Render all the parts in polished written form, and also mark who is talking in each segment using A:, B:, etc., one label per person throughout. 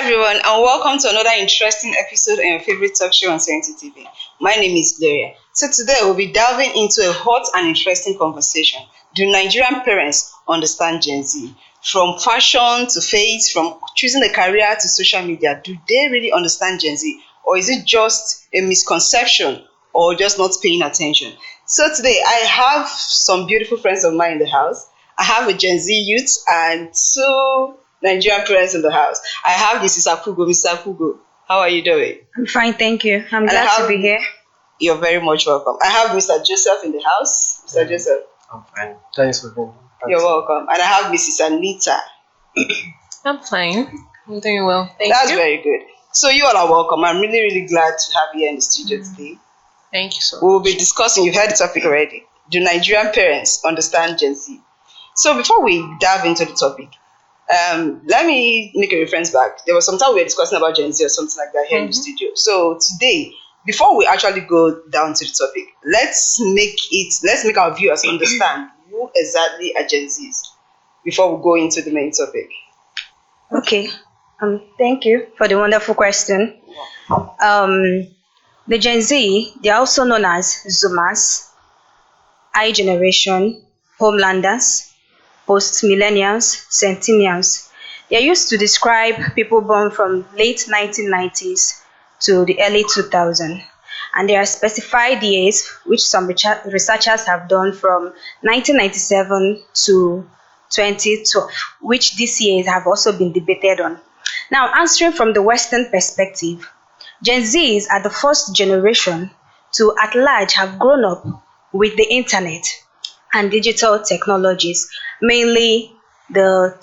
A: Everyone, and welcome to another interesting episode on your favorite talk show on Serenity TV. My name is Gloria. So today we'll be delving into a hot and interesting conversation. Do Nigerian parents understand Gen Z? From fashion to faith, from choosing a career to social media, do they really understand Gen Z? Or is it just a misconception or just not paying attention? So today I have some beautiful friends of mine in the house. I have a Gen Z youth and two Nigerian parents in the house. I have Mrs. Akugo. Mr. Akugo, how are you doing?
B: I'm fine, thank you. I'm glad to be here.
A: You're very much welcome. I have Mr. Joseph in the house. Mr. Joseph.
C: I'm fine. Thanks for being here.
A: You're welcome. And I have Mrs. Anita.
D: I'm fine. I'm doing well.
A: That's very good. So you all are welcome. I'm really, really glad to have you here in the studio today.
D: Thank you so much.
A: We'll be discussing, you've heard the topic already. Do Nigerian parents understand Gen Z? So before we dive into the topic, let me make a reference back. There was some time we were discussing about Gen Z or something like that here in the studio. So today, before we actually go down to the topic, let's make our viewers understand who exactly are Gen Zs before we go into the main topic.
B: Okay. Thank you for the wonderful question. The Gen Z, they are also known as Zoomers, I generation, Homelanders, post-millennials, centennials. They are used to describe people born from late 1990s to the early 2000s. And there are specified years, which some researchers have done from 1997 to 2012, which these years have also been debated on. Now, answering from the Western perspective, Gen Zs are the first generation to at large have grown up with the internet and digital technologies, mainly the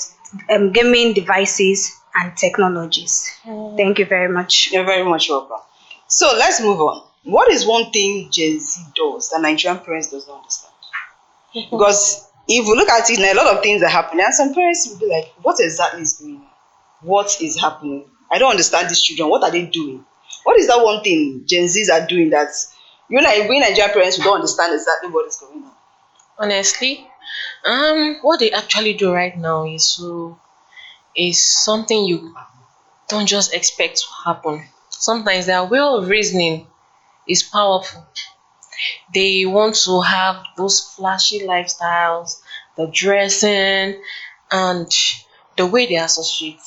B: gaming devices and technologies. Thank you very much.
A: You're very much welcome. So let's move on. What is one thing Gen Z does that Nigerian parents does not understand? Because if we look at it, a lot of things are happening, and some parents will be like, what exactly is going on? What is happening? I don't understand these children. What are they doing? What is that one thing Gen Zs are doing that we Nigerian parents who don't understand exactly what is going on?
D: Honestly, what they actually do right now is something you don't just expect to happen. Sometimes their way of reasoning is powerful. They want to have those flashy lifestyles, the dressing, and the way they associate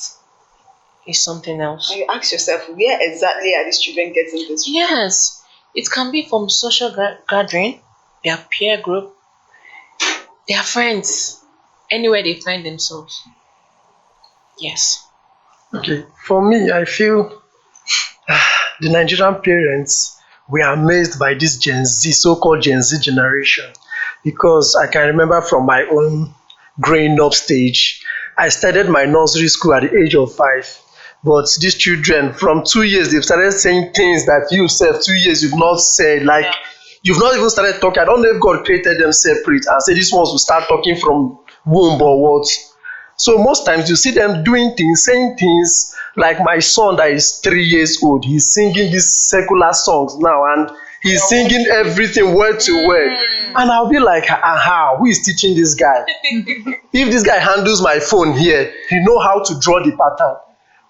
D: is something else.
A: And you ask yourself, where exactly are these children getting this from?
D: Yes, it can be from social gathering, their peer group, their friends, anywhere they find themselves. Yes.
C: Okay, for me, I feel the Nigerian parents were amazed by this Gen Z, so-called Gen Z generation, because I can remember from my own growing up stage, I started my nursery school at the age of 5. But these children, from 2 years, they've started saying things that you yourself, 2 years, you've not said. Like, you've not even started talking. I don't know if God created them separate and say these ones will start talking from womb or what. So most times you see them doing things, saying things like my son that is 3 years old. He's singing these secular songs now and he's singing everything word to word. And I'll be like, aha, who is teaching this guy? If this guy handles my phone here, he know how to draw the pattern.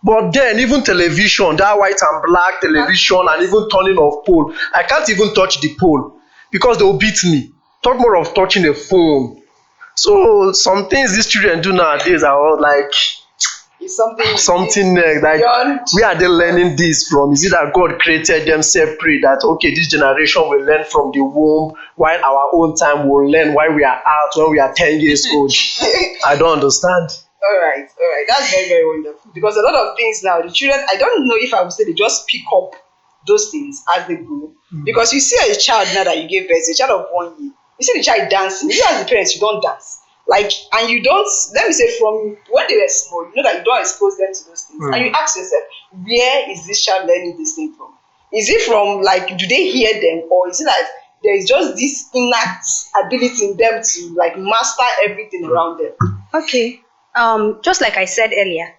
C: But then even television, that white and black television and even turning off pole, I can't even touch the pole because they will beat me. Talk more of touching a phone. So some things these children do nowadays are all like
A: It's
C: something like where are they learning this from? Is it that God created them separate, that okay, this generation will learn from the womb while our own time will learn while we are out when we are 10 years old? I don't understand.
A: All right. That's very, very wonderful. Because a lot of things now, the children, I don't know if I would say they just pick up those things as they go. Because you see a child now that you gave birth, a child of 1 year, you see the child dancing. You as the parents, you don't dance. And you don't, let me say, from when they were small, you know that you don't expose them to those things. And you ask yourself, where is this child learning this thing from? Is it from, do they hear them? Or is it like there is just this innate ability in them to, master everything around them?
B: Okay. Just like I said earlier,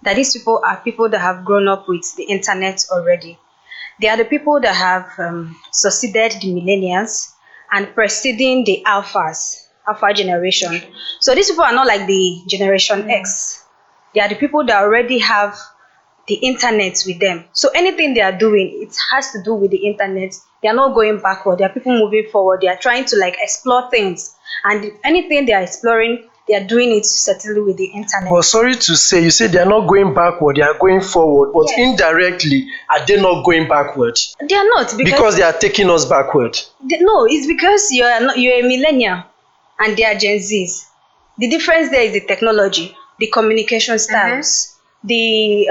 B: that these people are people that have grown up with the internet already. They are the people that have succeeded the millennials and preceding the alpha generation. So these people are not like the generation X. They are the people that already have the internet with them. So anything they are doing, it has to do with the internet. They are not going backward. They are people moving forward. They are trying to like explore things, and anything they are exploring, they are doing it certainly with the internet.
C: But sorry to say, you say they are not going backward, they are going forward. But
B: Yes.
C: indirectly, are they not going backward?
B: They are not
C: Because they are taking us backward.
B: no, it's because you're a millennial and they are Gen Zs. The difference there is the technology, the communication styles, the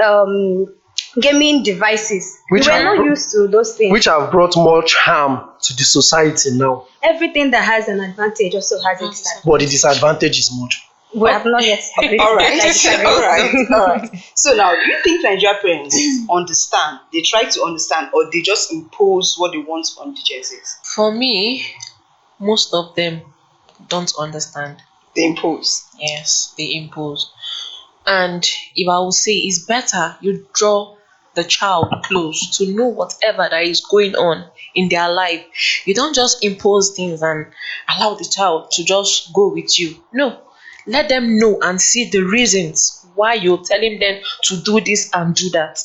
B: gaming devices.
C: Which
B: We were
C: are
B: not
C: pro-
B: used to those things.
C: Which have brought much harm to the society now.
B: Everything that has an advantage also has its disadvantage.
C: But the disadvantage is much.
B: We have not yet established
A: All
B: that.
A: right,
B: I disagree.
A: all right, all right. So now, do you think Nigerian parents understand? They try to understand, or they just impose what they want on the Gen Zs?
D: For me, most of them don't understand.
A: They impose.
D: Yes, they impose. And if I will say it's better you draw the child close to know whatever that is going on in their life. You don't just impose things and allow the child to just go with you. No. Let them know and see the reasons why you're telling them to do this and do that.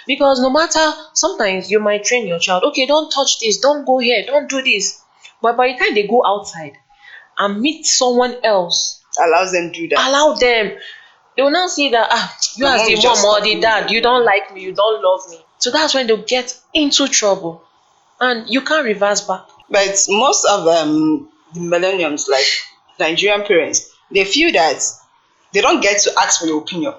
D: Because no matter, sometimes you might train your child, okay, don't touch this, don't go here, don't do this. But by the time they go outside and meet someone else,
A: Allows them do that.
D: allow them. They will now see that you
A: The
D: as
A: mom
D: the
A: is
D: mom
A: just
D: or
A: stopping
D: the dad,
A: you.
D: you don't like me, you don't love me. So that's when they'll get into trouble. And you can't reverse back.
A: But most of the millenniums, like Nigerian parents, they feel that they don't get to ask for your opinion.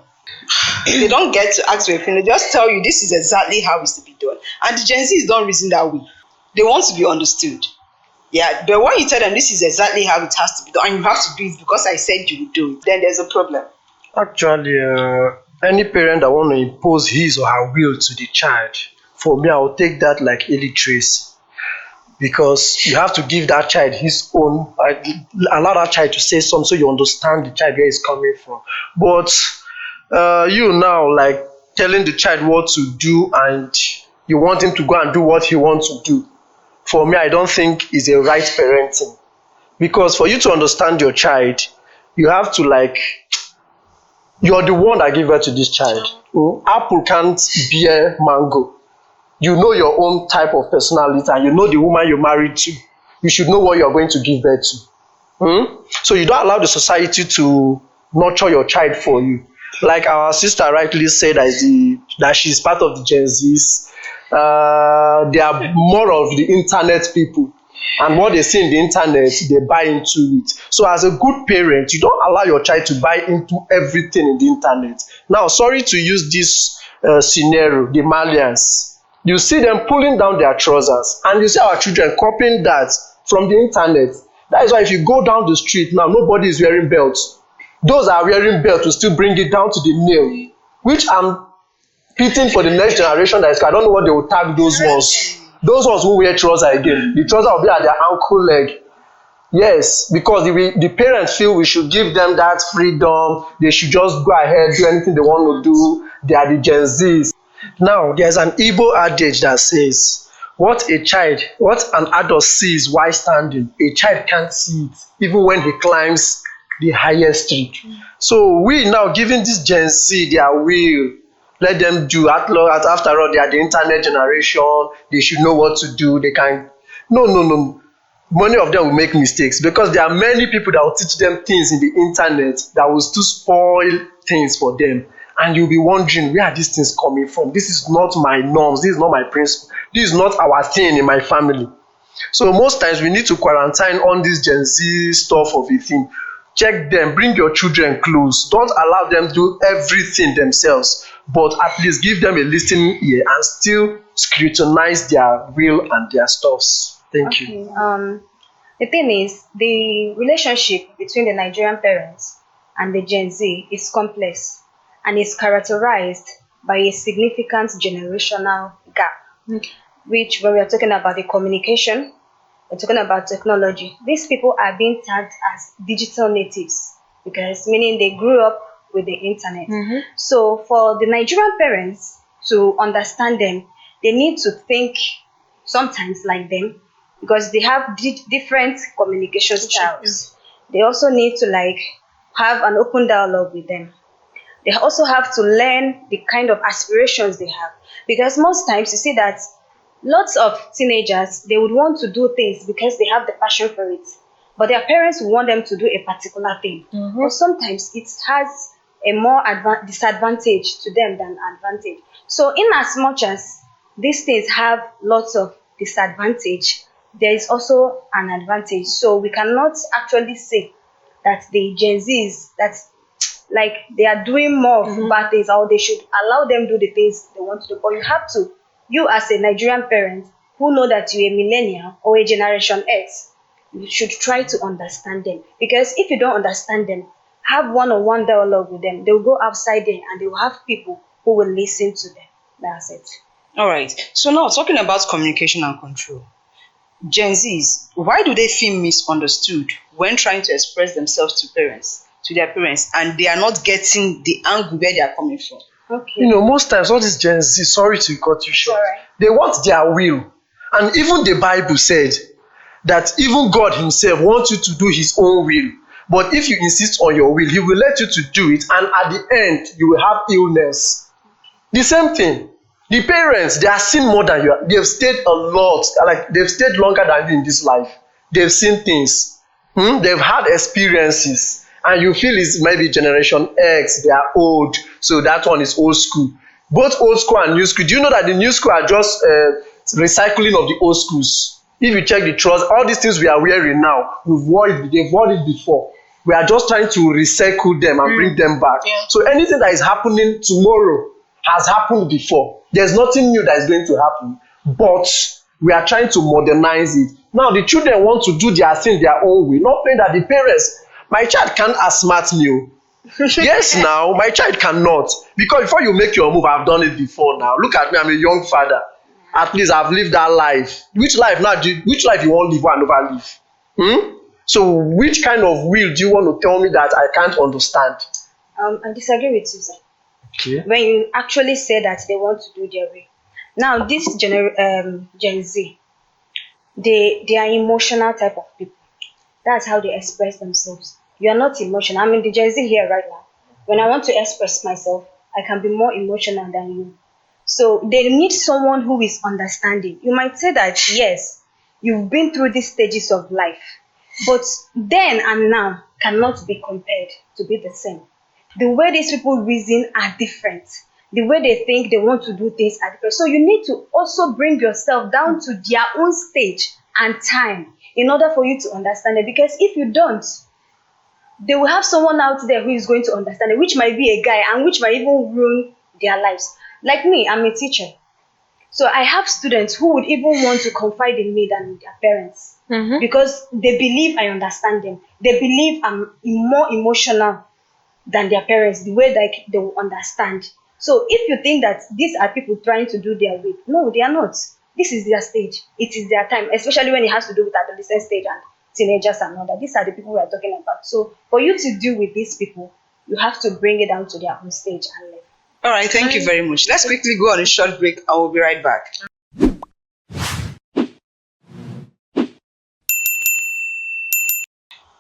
A: They don't get to ask for your opinion. They just tell you this is exactly how it's to be done. And the Gen Zs don't reason that way. They want to be understood. Yeah, but when you tell them this is exactly how it has to be done, and you have to do it because I said you would do it, then there's a problem.
C: Actually, any parent that want to impose his or her will to the child, for me, I will take that like illiteracy. Because you have to give that child his own, allow that child to say something so you understand the child where he's coming from. But you now like telling the child what to do and you want him to go and do what he wants to do. For me, I don't think is a right parenting. Because for you to understand your child, you have to like, you're the one that gave birth to this child. Apple can't bear mango. You know your own type of personality and you know the woman you're married to. You should know what you're going to give birth to. So you don't allow the society to nurture your child for you. Like our sister rightly said that she's part of the Gen Zs. They are more of the internet people. And what they see in the internet, they buy into it. So as a good parent, you don't allow your child to buy into everything in the internet. Now, sorry to use this scenario, the Malians. You see them pulling down their trousers and you see our children copying that from the internet. That is why if you go down the street now, nobody is wearing belts. Those are wearing belts will still bring it down to the nail, which I'm pitying for the next generation. That is, I don't know what they will tag those ones. Those ones who wear trousers again. The trouser will be at their ankle leg. Yes, because the parents feel we should give them that freedom. They should just go ahead, do anything they want to do. They are the Gen Zs. Now, there's an Igbo adage that says, what an adult sees while standing, a child can't see it, even when he climbs the highest tree. So we now giving this Gen Z their will. Let them do. After all, they are the internet generation. They should know what to do. They can. No. Many of them will make mistakes because there are many people that will teach them things in the internet that will still spoil things for them. And you'll be wondering, where are these things coming from? This is not my norms. This is not my principle. This is not our thing in my family. So most times we need to quarantine on this Gen Z stuff of a thing. Check them, bring your children close. Don't allow them do everything themselves, but at least give them a listening ear and still scrutinize their will and their stuffs. Thank you.
B: The thing is, the relationship between the Nigerian parents and the Gen Z is complex and is characterized by a significant generational gap, which when we are talking about the communication, we're talking about technology. These people are being tagged as digital natives because meaning they grew up with the internet. So for the Nigerian parents to understand them, they need to think sometimes like them because they have different communication styles. They also need to like have an open dialogue with them. They also have to learn the kind of aspirations they have. Because most times you see that lots of teenagers, they would want to do things because they have the passion for it. But their parents want them to do a particular thing. But sometimes it has a more disadvantage to them than advantage. So in as much as these things have lots of disadvantage, there is also an advantage. So we cannot actually say that the Gen Zs, that like they are doing more of bad things, or they should allow them do the things they want to do. But you have to, you as a Nigerian parent who know that you're a millennial or a generation X, you should try to understand them. Because if you don't understand them, have one-on-one dialogue with them. They'll go outside there and they will have people who will listen to them. That's it.
A: All right. So now talking about communication and control. Gen Zs, why do they feel misunderstood when trying to express themselves to their parents, and they are not getting the angle where they are coming from?
B: Okay.
C: Most times all these Gen Z, sorry to cut you short,
B: Alright.
C: they want their will. And even the Bible said that even God himself wants you to do his own will. But if you insist on your will, he will let you to do it, and at the end, you will have illness. The same thing. The parents, they are seen more than you are. They've stayed a lot, like they've stayed longer than you in this life. They've seen things. They've had experiences. And you feel it's maybe Generation X, they are old, so that one is old school. Both old school and new school. Do you know that the new school are just recycling of the old schools? If you check the trousers, all these things we are wearing now, they've worn it before. We are just trying to recycle them and bring them back.
D: Yeah.
C: So anything that is happening tomorrow has happened before. There's nothing new that is going to happen, but we are trying to modernize it. Now the children want to do their thing their own way, not knowing that the parents, my child can't outsmart me. Yes, now my child cannot, because before you make your move, I've done it before. Now look at me, I'm a young father. At least I've lived that life. Which life now? Which life you want to live and never live? So which kind of will do you want to tell me that I can't understand?
B: I disagree with you, sir.
C: Okay.
B: When you actually say that they want to do their way. Now, this Gen Z, they are emotional type of people. That's how they express themselves. You are not emotional. I'm in the Gen Z here right now. When I want to express myself, I can be more emotional than you. So they need someone who is understanding. You might say that, yes, you've been through these stages of life, but then and now cannot be compared to be the same. The way these people reason are different. The way they think, they want to do things are different. So you need to also bring yourself down to their own stage and time in order for you to understand it. Because if you don't, they will have someone out there who is going to understand it, which might be a guy and which might even ruin their lives. Like me, I'm a teacher. So I have students who would even want to confide in me than their parents. Because they believe I understand them. They believe I'm more emotional than their parents, the way that they will understand. So if you think that these are people trying to do their way, no, they are not. This is their stage. It is their time, especially when it has to do with adolescent stage and teenagers and all that. These are the people we are talking about. So for you to deal with these people, you have to bring it down to their own stage and level.
A: All right, thank you very much. Let's quickly go on a short break and we'll be right back.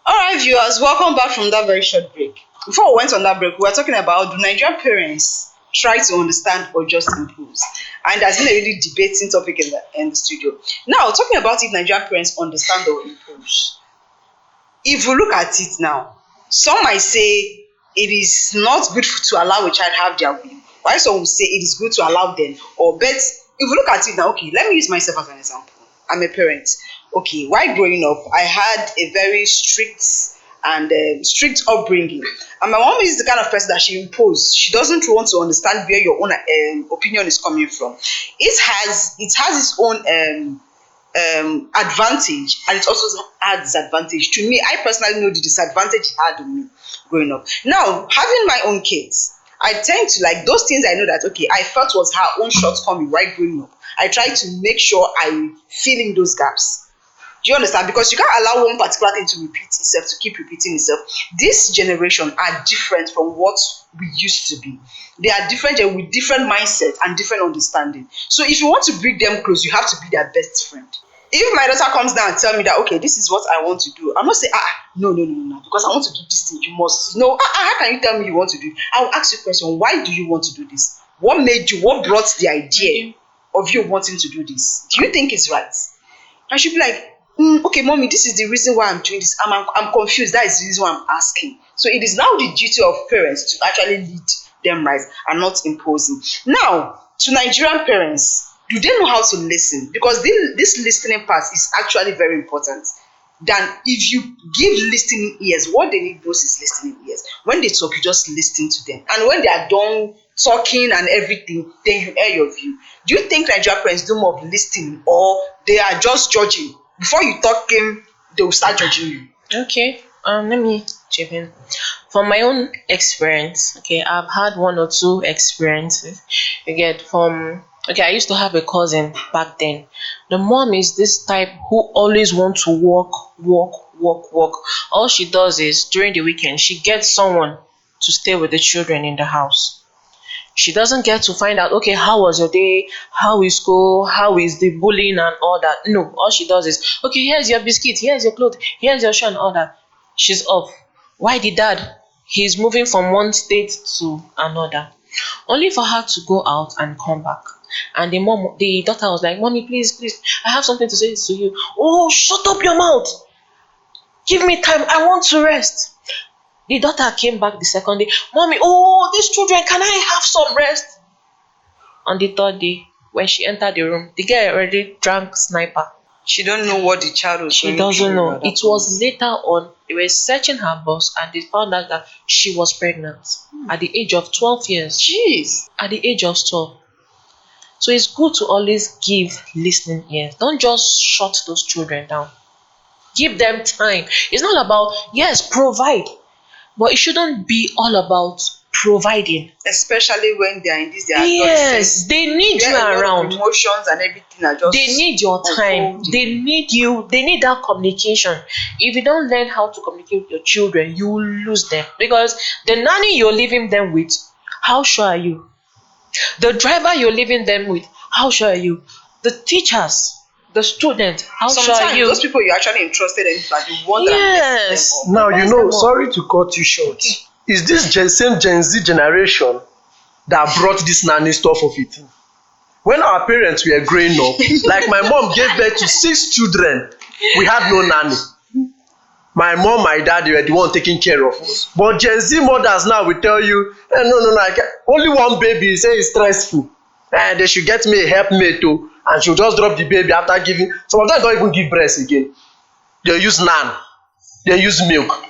A: All right, viewers, welcome back from that very short break. Before we went on that break, we were talking about, do Nigerian parents try to understand or just impose? And there's been a really debating topic in the studio. Now, talking about if Nigerian parents understand or impose. If we look at it now, some might say it is not good to allow a child have their will, while some will say it is good to allow them. But if we look at it now, okay, let me use myself as an example. I'm a parent. Okay, while growing up, I had a very strict upbringing, and my mom is the kind of person that she imposes. She doesn't want to understand where your own opinion is coming from. It has its own advantage, and it also has disadvantage. To me, I personally know the disadvantage it had on me growing up. Now, having my own kids, I tend to like those things I know that okay, I felt was her own shortcoming while growing up. I try to make sure I fill in those gaps. Do you understand? Because you can't allow one particular thing to repeat itself, to keep repeating itself. This generation are different from what we used to be. They are different and with different mindset and different understanding. So if you want to bring them close, you have to be their best friend. If my daughter comes down and tell me that, okay, this is what I want to do, I'm not saying, no, because I want to do this thing, you must. No, how can you tell me you want to do it? I will ask you a question, why do you want to do this? What made you, what brought the idea of you wanting to do this? Do you think it's right? I should be like, okay, mommy, this is the reason why I'm doing this. I'm confused. That is the reason why I'm asking. So it is now the duty of parents to actually lead them right and not imposing. Now, to Nigerian parents, do they know how to listen? Because this listening part is actually very important. Than if you give listening ears, what they need most is listening ears. When they talk, you just listen to them. And when they are done talking and everything, then you air your view. Do you think Nigerian parents do more of listening, or they are just judging? Before you talk in, they will start judging you.
D: Okay. Let me chip in. From my own experience, okay, I've had one or two experiences. You get from I used to have a cousin back then. The mom is this type who always wants to work. All she does is during the weekend she gets someone to stay with the children in the house. She doesn't get to find out, okay, how was your day? How is school? How is the bullying and all that? No, all she does is, okay, here's your biscuit, here's your clothes, here's your shoe and all that. She's off. Why the dad? He's moving from one state to another. Only for her to go out and come back. And the daughter was like, mommy, please, I have something to say to you. Oh, shut up your mouth. Give me time. I want to rest. The daughter came back the second day. Mommy, oh, these children, can I have some rest? On the third day, when she entered the room, the girl already drank sniper.
A: She don't know what the child was
D: She doesn't know. It was later on, they were searching her box and they found out that she was pregnant at the age of 12 years.
A: Jeez.
D: At the age of 12. So it's good to always give listening ears. Don't just shut those children down. Give them time. It's not about, yes, provide. But it shouldn't be all about providing.
A: Especially when they are in this, they are
D: yes, they need you around.
A: Emotions and everything are just.
D: They need your time. They need you. They need that communication. If you don't learn how to communicate with your children, you will lose them. Because the nanny you're leaving them with, how sure are you? The driver you're leaving them with, how sure are you? The teachers, the students, how sure are you?
A: Those people you're actually interested in, like the one
D: yes.
A: that
C: Now, sorry to cut you short. Is this same Gen Z generation that brought this nanny stuff of it? When our parents were growing up, like my mom gave birth to 6 children, we had no nanny. My mom, my dad, they were the one taking care of us. But Gen Z mothers now will tell you, no, only one baby, say it's stressful. They should get me a helpmate too, and she'll just drop the baby after giving. Some of them don't even give breast again. They use nan, they use milk.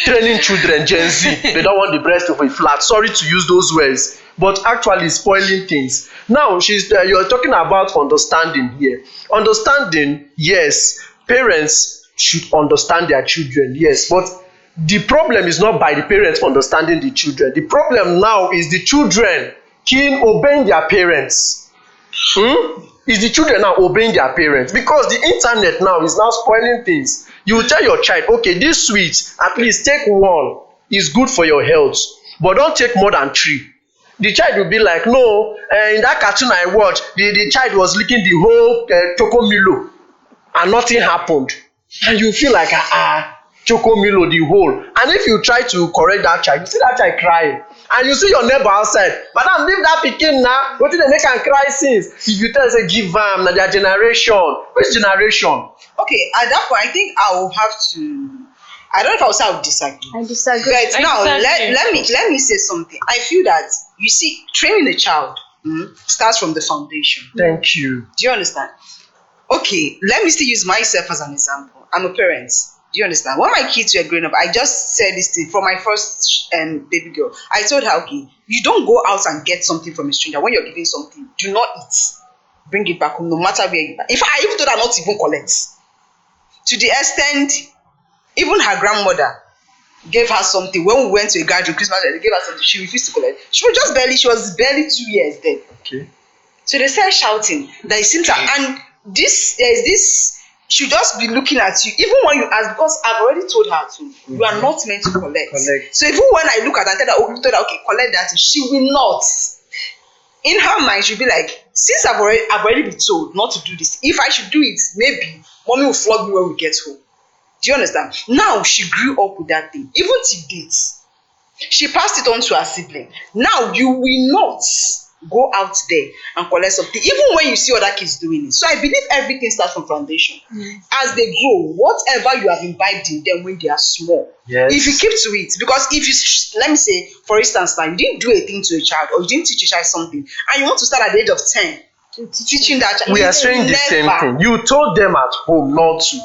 C: Training children, Gen Z, they don't want the breast to be flat. Sorry to use those words, but actually spoiling things. Now, you're talking about understanding here. Understanding, yes, parents should understand their children, yes, but the problem is not by the parents understanding the children. The problem now is the children obeying their parents. Is the children now obeying their parents? Because the internet now is now spoiling things. You will tell your child, okay, this sweet, at least take 1. It's good for your health, but don't take more than 3. The child will be like, no, in that cartoon I watched, the child was licking the whole Chocomilo and nothing happened. And you feel like, Chocomilo, the whole. And if you try to correct that child, you see that child crying. And you see your neighbor outside, madam, leave that pikin now. What did they make am cry since? If you tell say give am, na their generation. Which generation?
A: Okay, at that point, I think I will have to. I don't know if I will say I will disagree.
B: I disagree.
A: But now, let me say something. I feel that, you see, training a child starts from the foundation.
C: Thank you.
A: Do you understand? Okay, let me still use myself as an example. I'm a parent. Do you understand? When my kids were growing up, I just said this thing for my first baby girl. I told her, okay, you don't go out and get something from a stranger. When you're giving something, do not eat. Bring it back home, no matter where you are. In fact, I even told her not to even collect. To the extent, even her grandmother gave her something. When we went to a gathering, Christmas, they gave her something. She refused to collect. She was barely 2 years then.
C: Okay.
A: So they started shouting that it seems like, and there's this. She'll just be looking at you, even when you ask, because I've already told her to. You are not meant to collect. So even when I look at her and tell her, okay, collect that, she will not. In her mind, she'll be like, since I've already been told not to do this, if I should do it, maybe mommy will flog me when we get home. Do you understand? Now she grew up with that thing. Even till date, she passed it on to her sibling. Now you will not go out there and collect something, even when you see other kids doing it. So I believe everything starts from foundation. As they grow, whatever you have imbibed in them when they are small,
C: Yes.
A: if you keep to it, because if you, let me say, for instance, now you didn't do a thing to a child, or you didn't teach a child something, and you want to start at the age of 10 teaching that child.
C: We
A: you
C: are saying the same
A: never.
C: thing. You told them at home not to,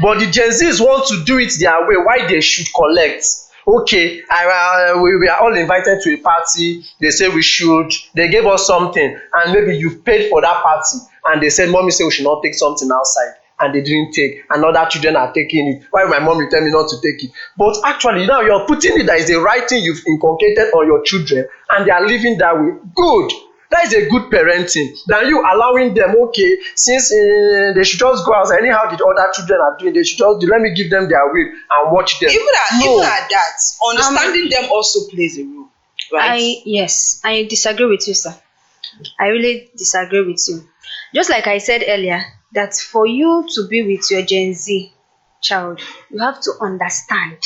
C: but the Gen Zs want to do it their way. Why they should collect? Okay, we are all invited to a party. They say we should. They gave us something, and maybe you've paid for that party, and they said, "Mommy said we should not take something outside," and they didn't take. And other children are taking it. Why my mom will tell me not to take it? But actually, now you're putting it that is the right thing you've inculcated on your children, and they are living that way. Good. That is a good parenting than you allowing them, okay, since they should just go outside, anyhow the other children are doing, they should just let me give them their way and watch them.
A: Even at that, understanding them also plays a role, right?
B: Yes, I disagree with you, sir. I really disagree with you. Just like I said earlier, that for you to be with your Gen Z child, you have to understand.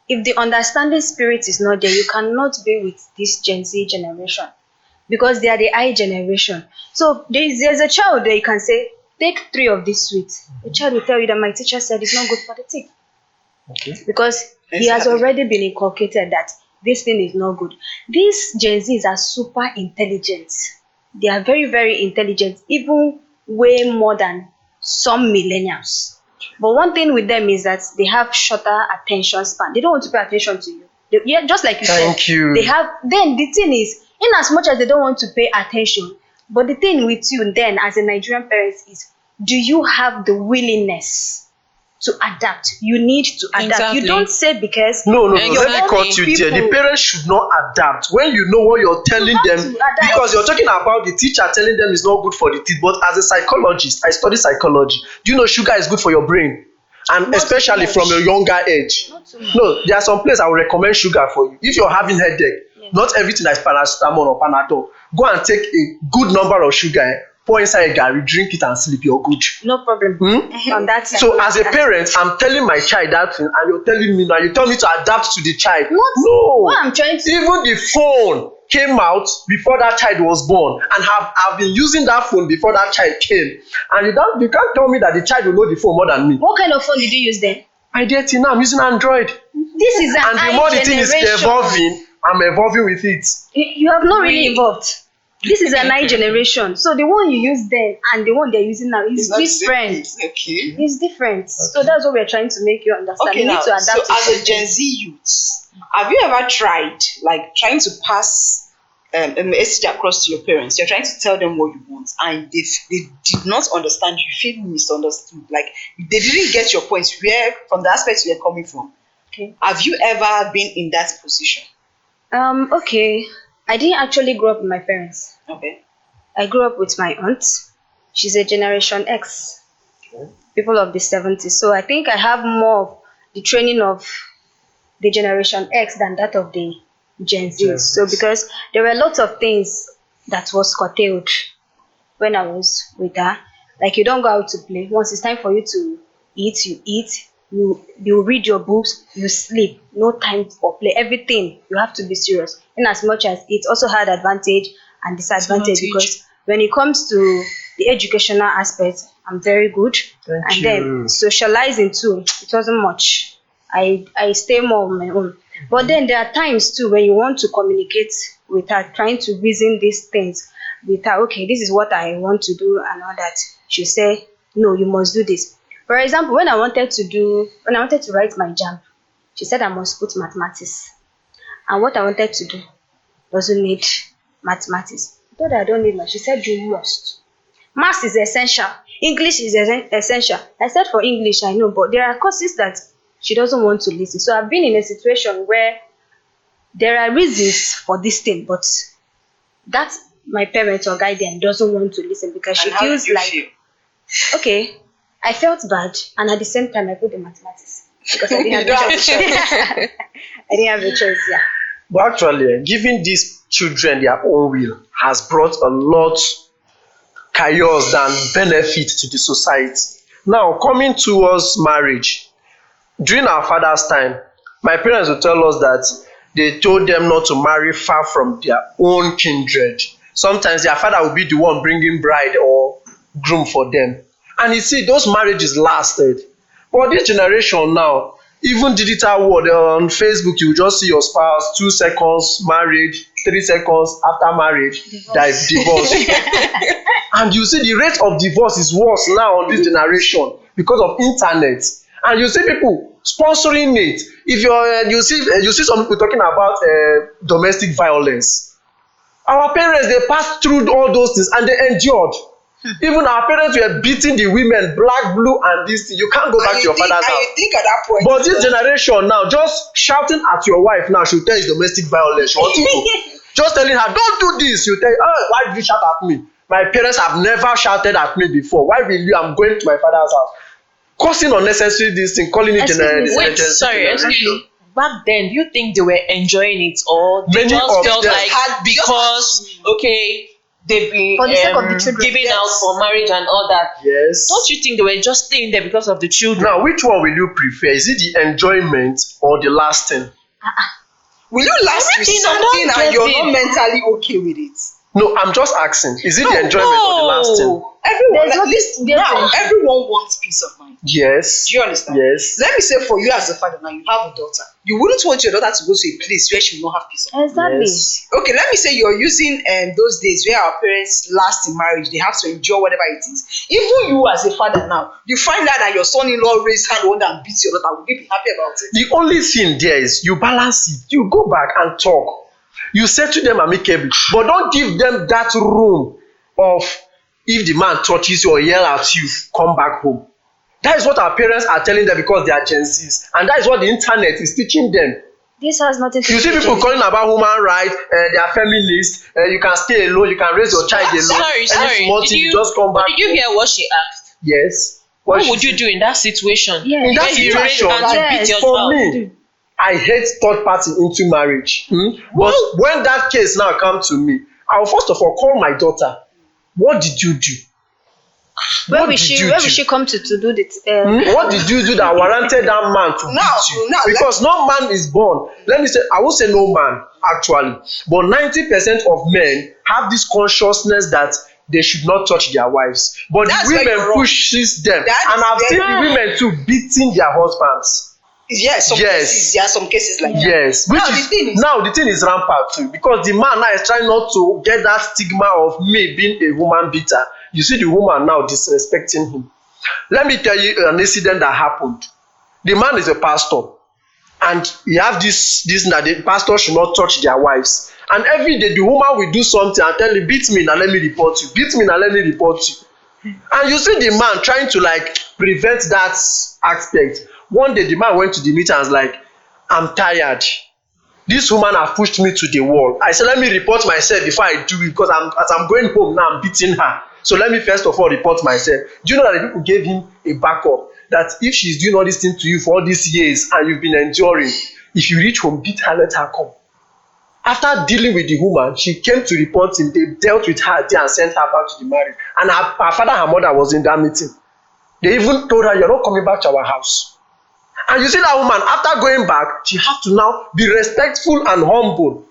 B: If the understanding spirit is not there, you cannot be with this Gen Z generation, because they are the I generation. So there's a child there, you can say, take 3 of this sweet. The child will tell you that my teacher said it's not good for the teeth.
C: Okay.
B: Because he has already been inculcated that this thing is not good. These Gen Zs are super intelligent. They are very, very intelligent, even way more than some millennials. But one thing with them is that they have shorter attention span. They don't want to pay attention to you. Yeah, just like you
C: Thank
B: said.
C: you.
B: They have. Then the thing is, in as much as they don't want to pay attention, but the thing with you then as a Nigerian parent is, do you have the willingness to adapt? You need to adapt.
D: Exactly.
B: You don't say because
C: No, let
B: your
C: me cut you there. The
B: people-
C: parents should not adapt when you know what you're telling
B: have
C: them,
B: to adapt.
C: because you're talking about the teacher telling them it's not good for the teeth. But as a psychologist, I study psychology. Do you know sugar is good for your brain? And
B: Not
C: especially
B: too
C: from
B: much.
C: a younger age.
B: Not too much.
C: No, there are some places I will recommend sugar for you. If you're having headache,
B: Yes.
C: not everything that is paracetamol or panadol. Go and take a good number of sugar, pour inside a garri, drink it and sleep, you're good.
B: No problem. On that side.
C: So as a parent, I'm telling my child that thing, and you're telling me now, you tell me to adapt to the child.
B: What?
C: No.
B: What I'm trying to
C: Even the phone came out before that child was born, and I've been using that phone before that child came. And you can't tell me that the child will know the phone more than me.
B: What kind of phone did you use then?
C: I get it now, I'm using Android.
B: This is an
C: And the
B: I
C: more the thing is
B: generation.
C: evolving, I'm evolving with it.
B: You have not really
D: Really?
B: evolved. This is an I generation. So the one you use then and the one they're using now is
A: It's not the same
B: different.
A: thing. Okay.
B: It's different. So that's what we're trying to make you understand.
A: Okay,
B: You need
A: now,
B: to adapt
A: so
B: to
A: as a
B: something.
A: Gen Z youth, have you ever tried, like, trying to pass a message across to your parents? You're trying to tell them what you want, and they did not understand. You feel misunderstood. Like, they didn't get your point from the aspects you're coming from.
B: Okay.
A: Have you ever been in that position?
B: Okay. I didn't actually grow up with my parents.
A: Okay.
B: I grew up with my aunt. She's a Generation X, people of the 70s. So I think I have more of the training of the Generation X than that of the Gen Z. So because there were lots of things that was curtailed when I was with her. Like, you don't go out to play. Once it's time for you to eat, you eat. You read your books, you sleep. No time for play. Everything, you have to be serious. In as much as it also had advantage and disadvantage,
D: Advantage.
B: because when it comes to the educational aspect, I'm very good.
C: Thank
B: And
C: you.
B: then socializing too, it wasn't much. I stay more on my own. But then there are times too when you want to communicate with her, trying to reason these things with her. Okay, this is what I want to do and all that. She say, no, you must do this. For example, when I wanted to write my JAMB, she said I must put mathematics. And what I wanted to do doesn't need mathematics. I thought I don't need math. She said you must. Maths is essential. English is essential. I said for English, I know, but there are courses that she doesn't want to listen. So I've been in a situation where there are reasons for this thing, but that my parents or guardian doesn't want to listen because she
A: And how
B: feels
A: did you
B: like,
A: feel?
B: okay, I felt bad, and at the same time I put the mathematics because I didn't have a choice. I didn't have a choice, yeah.
C: But actually, giving these children their own will has brought a lot chaos than benefit to the society. Now, coming towards marriage, during our father's time, my parents would tell us that they told them not to marry far from their own kindred. Sometimes their father will be the one bringing bride or groom for them. And you see, those marriages lasted. But this generation now, even digital world, on Facebook, you just see your spouse, 2 seconds marriage, 3 seconds after marriage, there is divorce. And you see the rate of divorce is worse now on this generation because of internet. And you see people sponsoring it. If you see some people talking about domestic violence. Our parents, they passed through all those things and they endured. Even our parents were beating the women, black, blue, and this thing. You can't go back to your father's house.
A: You think at that point.
C: But this generation now, just shouting at your wife now, she'll tell you domestic violence. She wants to go. Just telling her, don't do this. She'll tell you, oh, why did you shout at me? My parents have never shouted at me before. Why will you? I'm going to my father's house. Causing unnecessary this thing, calling it generation.
D: Wait, sorry, excuse me. Back then, do you think they were enjoying it, or they
C: Many
D: just
C: of
D: felt
C: them
D: like because okay, they've been
B: For the sake of the children,
D: giving
A: yes.
D: out for marriage and all that?
C: Yes.
D: Don't you think they were just staying there because of the children?
C: Now, which one will you prefer? Is it the enjoyment or the lasting?
A: Will you last with
D: Everything, I
A: something
D: don't
A: and
D: get
A: you're
D: it.
A: not mentally okay with it?
C: No, I'm just asking. Is it the enjoyment or the lasting?
A: Everyone,
B: There's
A: like,
B: no
A: listen,
B: difference.
A: now everyone wants peace of mind.
C: Yes.
A: Do you understand?
C: Yes.
A: Let me say, for you as a father now, you have a daughter. You wouldn't want your daughter to go to a place where she will not have peace of mind.
B: Exactly.
C: Yes.
A: Okay, let me say you're using those days where our parents last in marriage, they have to endure whatever it is. Even you as a father now, you find out that your son-in-law raised hand one and beats your daughter, would you be happy about it?
C: The only thing there is you balance it. You go back and talk. You say to them amicably, but don't give them that room of if the man touches you or yell at you, come back home. That is what our parents are telling them because they are Gen Zs. And that is what the internet is teaching them.
B: This has nothing to
C: You
B: do
C: see
B: with
C: people
B: it.
C: calling about human rights, they are feminists, you can stay alone, you can raise your child alone.
D: Sorry.
C: Any small thing, you just come back.
D: Did you hear what she asked?
C: Yes.
D: What
C: she
D: would you
C: said.
D: do in that situation?
B: Yeah.
C: In that
D: When you raise
C: situation,
D: hand to
B: yes,
D: beat your
C: for
D: child?
C: me, I hate third party into marriage. But when that case now come to me, I will first of all call my daughter. What did you do?
B: Where
C: What
B: will
C: did
B: she?
C: you
B: Where
C: do?
B: will she come to do this?
C: What did you do that warranted that man to beat you?
A: Now,
C: Because no man is born. Let me say, I won't say no man actually, but 90% of men have this consciousness that they should not touch their wives. But
A: That's
C: the
A: where you're
C: women
A: wrong.
C: pushes them,
A: That
C: and
A: is
C: I've seen
A: where-
C: the women too beating their husbands.
A: Yes, cases, there are some cases like that.
C: Yes, which
A: Now,
C: is
A: the thing is-
C: now the thing is rampant too, because the man now is trying not to get that stigma of me being a woman beater. You see the woman now disrespecting him. Let me tell you an incident that happened. The man is a pastor, and he have this that the pastor should not touch their wives. And every day the woman will do something and tell him, beat me now, let me report you. Beat me now, let me report you. And you see the man trying to like prevent that aspect. One day the man went to the meeting and was like, I'm tired. This woman has pushed me to the wall. I said, let me report myself before I do it, because as I'm going home now, I'm beating her. So let me first of all report myself. Do you know that the people gave him a backup? That if she's doing all these things to you for all these years and you've been enduring, if you reach home, beat her, let her come. After dealing with the woman, she came to report him. They dealt with her there and sent her back to the marriage. And her father and her mother was in that meeting. They even told her, you're not coming back to our house. And you see that woman, after going back, she had to now be respectful and humble.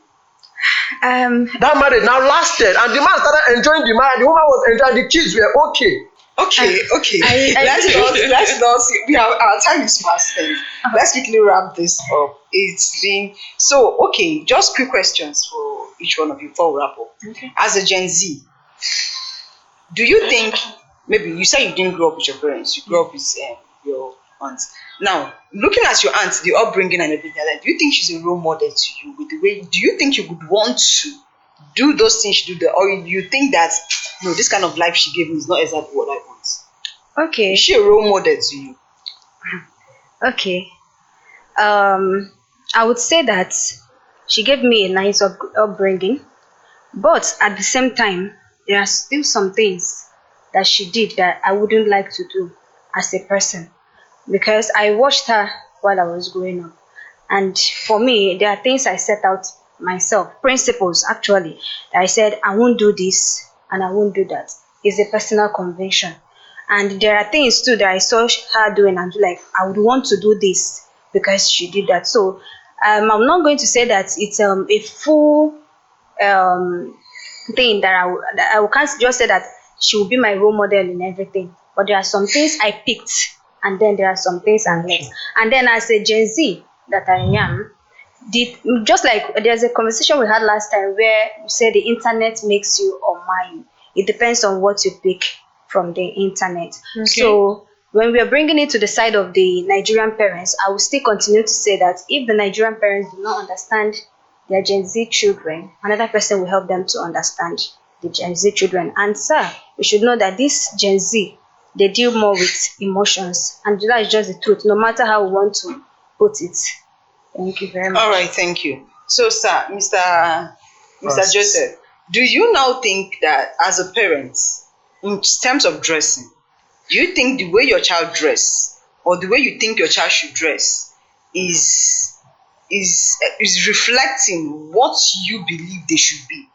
C: That marriage now lasted, and the man started enjoying the marriage. The woman was enjoying, the kids were okay.
A: Okay. Let's not see. We have our time is fast spent. Let's quickly wrap this up. It's been so okay. Just quick questions for each one of you before we wrap up.
D: Okay.
A: As a Gen Z, do you think maybe you say you didn't grow up with your parents, you grew up with your aunts. Now, looking at your aunt, the upbringing and everything like that, do you think she's a role model to you with the way? Do you think you would want to do those things she do, or you think that no, this kind of life she gave me is not exactly what I want?
B: Okay.
A: Is she a role model to you?
B: Okay. I would say that she gave me a nice upbringing, but at the same time, there are still some things that she did that I wouldn't like to do as a person, because I watched her while I was growing up, and for me, there are things I set out myself, principles actually. I said I won't do this and I won't do that. It's a personal conviction. And there are things too that I saw her doing and be like, I would want to do this because she did that. So I'm not going to say that it's a full um thing that I can't just say that she will be my role model in everything. But there are some things I picked, and then there are some things I left. And then as a Gen Z that I am, did just like there's a conversation we had last time where you said the internet makes you or mine. It depends on what you pick from the internet.
D: Okay.
B: So when we are bringing it to the side of the Nigerian parents, I will still continue to say that if the Nigerian parents do not understand their Gen Z children, another person will help them to understand the Gen Z children. And sir, we should know that this Gen Z, they deal more with emotions, and that is just the truth, no matter how we want to put it. Thank you very much.
A: All right, thank you. So, sir, Mr.
C: Yes.
A: Joseph, do you now think that as a parent, in terms of dressing, do you think the way your child dress or the way you think your child should dress is reflecting what you believe they should be?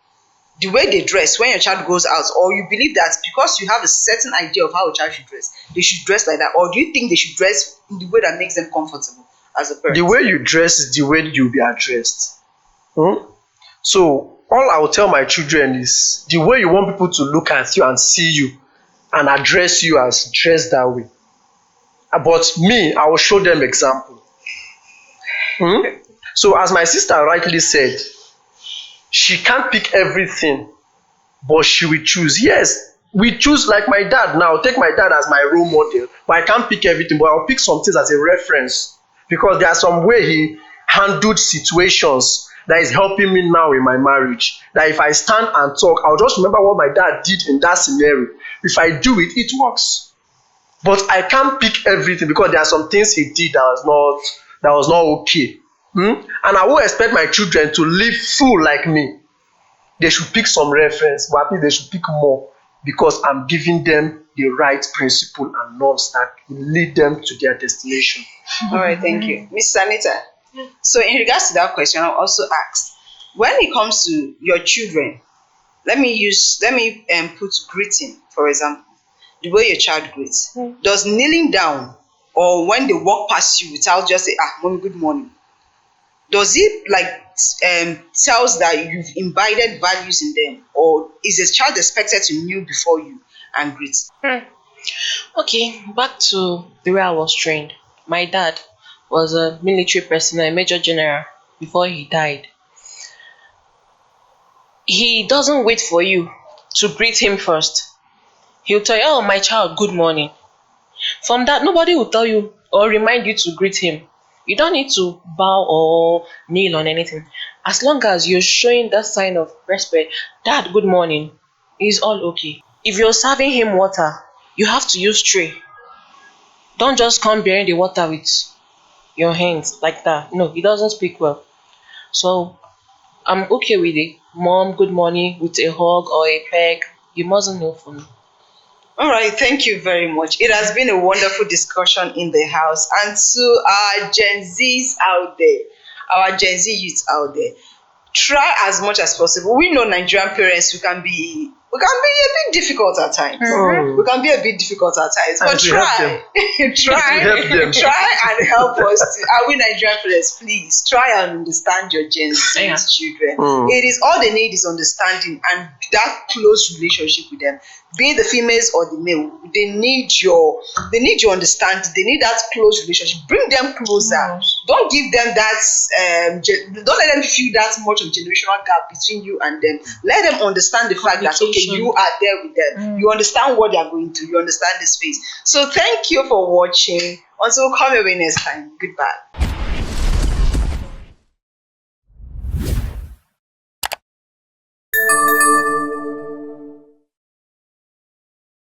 A: The way they dress when your child goes out, or you believe that because you have a certain idea of how a child should dress, they should dress like that, or do you think they should dress in the way that makes them comfortable as a parent?
C: The way you dress is the way you'll be addressed. So all I will tell my children is the way you want people to look at you and see you and address you as dressed that way. But me, I will show them example. So as my sister rightly said, she can't pick everything, but she will choose. Yes, we choose like my dad now. Take my dad as my role model, but I can't pick everything, but I'll pick some things as a reference because there are some way he handled situations that is helping me now in my marriage. That if I stand and talk, I'll just remember what my dad did in that scenario. If I do it, it works. But I can't pick everything because there are some things he did that was not okay. And I won't expect my children to live full like me. They should pick some reference, but I think they should pick more because I'm giving them the right principle and norms that will lead them to their destination.
A: All right, thank you. Miss Sanita, so in regards to that question, I'll also ask, when it comes to your children, let me put greeting, for example, the way your child greets. Does kneeling down or when they walk past you without just say, mommy, good morning, does it tells that you've imbibed values in them, or is a child expected to kneel before you and greet?
D: Okay, back to the way I was trained. My dad was a military personnel, a major general before he died. He doesn't wait for you to greet him first. He'll tell you, oh, my child, good morning. From that, nobody will tell you or remind you to greet him. You don't need to bow or kneel on anything. As long as you're showing that sign of respect, Dad, good morning, is all okay. If you're serving him water, you have to use tray. Don't just come bearing the water with your hands like that. No, he doesn't speak well. So I'm okay with it. Mom, good morning, with a hug or a peg. You mustn't kneel for me.
A: All right, thank you very much. It has been a wonderful discussion in the house. And to our Gen Zs out there, our Gen Z youth out there, try as much as possible. We know Nigerian parents, we can be a bit difficult at times. We can be a bit difficult at times, but try and help us. Are we Nigerian parents? Please try and understand your Gen Z children. It is all they need is understanding and that close relationship with them. Be it the females or the male, they need your understanding. They need that close relationship. Bring them closer. Don't give them that. Don't let them feel that much of generational gap between you and them. Let them understand the fact that okay, you are there with them. You understand what they are going through. You understand the space. So thank you for watching. Until we come away next time. Goodbye.